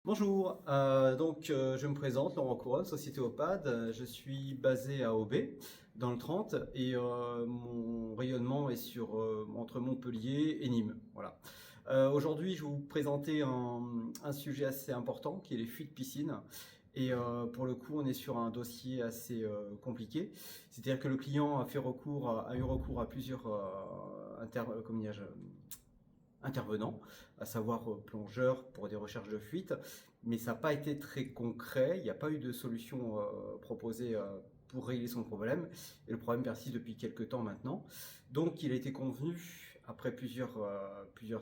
Bonjour, je me présente, Laurent Couronne, Société OPAD. Je suis basé à Aubé, dans le 30, et mon rayonnement est entre Montpellier et Nîmes. Voilà. Aujourd'hui, je vais vous présenter un sujet assez important qui est les fuites piscines. Et pour le coup, on est sur un dossier assez compliqué. C'est-à-dire que le client a eu recours à plusieurs intervenants, à savoir plongeurs pour des recherches de fuite, mais ça n'a pas été très concret, il n'y a pas eu de solution proposée pour régler son problème, et le problème persiste depuis quelques temps maintenant. Donc il a été convenu, après plusieurs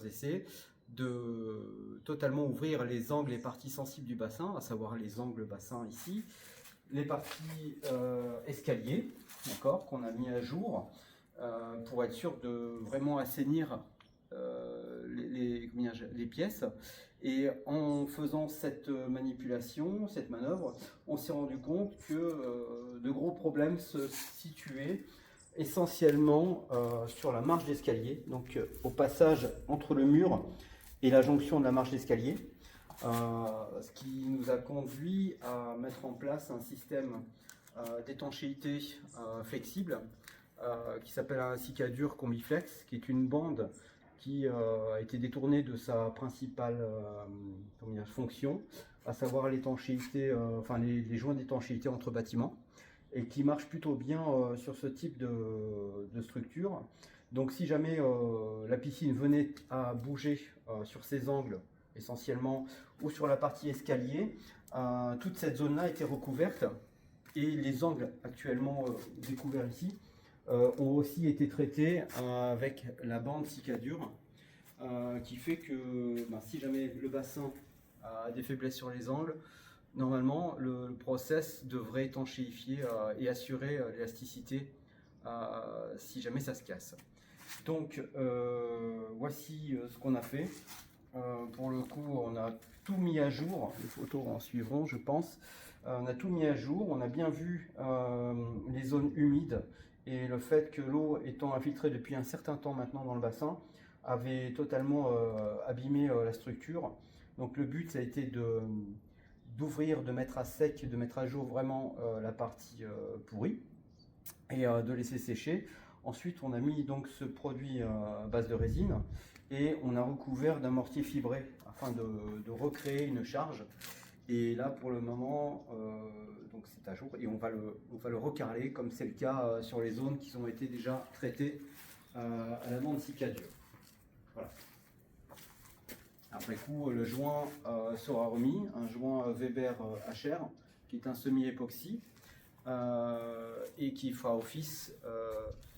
essais, de totalement ouvrir les angles et parties sensibles du bassin, à savoir les angles bassin ici, les parties escaliers, d'accord, qu'on a mis à jour, pour être sûr de vraiment assainir les pièces. Et en faisant cette manipulation, cette manœuvre, on s'est rendu compte que de gros problèmes se situaient essentiellement sur la marche d'escalier, donc au passage entre le mur et la jonction de la marche d'escalier, ce qui nous a conduit à mettre en place un système d'étanchéité flexible qui s'appelle un Cicadure Combiflex, qui est une bande qui a été détournée de sa principale fonction, à savoir l'étanchéité, les joints d'étanchéité entre bâtiments, et qui marche plutôt bien sur ce type de structure. Donc si jamais la piscine venait à bouger sur ces angles essentiellement, ou sur la partie escalier, toute cette zone-là était recouverte, et les angles actuellement découverts ici ont aussi été traités avec la bande Cicadure, qui fait que si jamais le bassin a des faiblesses sur les angles, normalement le process devrait étanchéifier et assurer l'élasticité si jamais ça se casse. Donc voici ce qu'on a fait. Pour le coup, on a tout mis à jour, les photos en suivront je pense. On a tout mis à jour, on a bien vu les zones humides, et le fait que l'eau étant infiltrée depuis un certain temps maintenant dans le bassin avait totalement abîmé la structure. Donc le but, ça a été d'ouvrir, de mettre à sec, de mettre à jour vraiment la partie pourrie, et de laisser sécher. Ensuite, on a mis donc ce produit à base de résine, et on a recouvert d'un mortier fibré afin de recréer une charge. Et là, pour le moment, donc c'est à jour, et on va le recarreler comme c'est le cas sur les zones qui ont été déjà traitées à la bande Cicadure. Voilà. Après coup, le joint sera remis, un joint Weber HR, qui est un semi-époxy, et qui fera office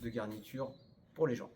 de garniture pour les gens.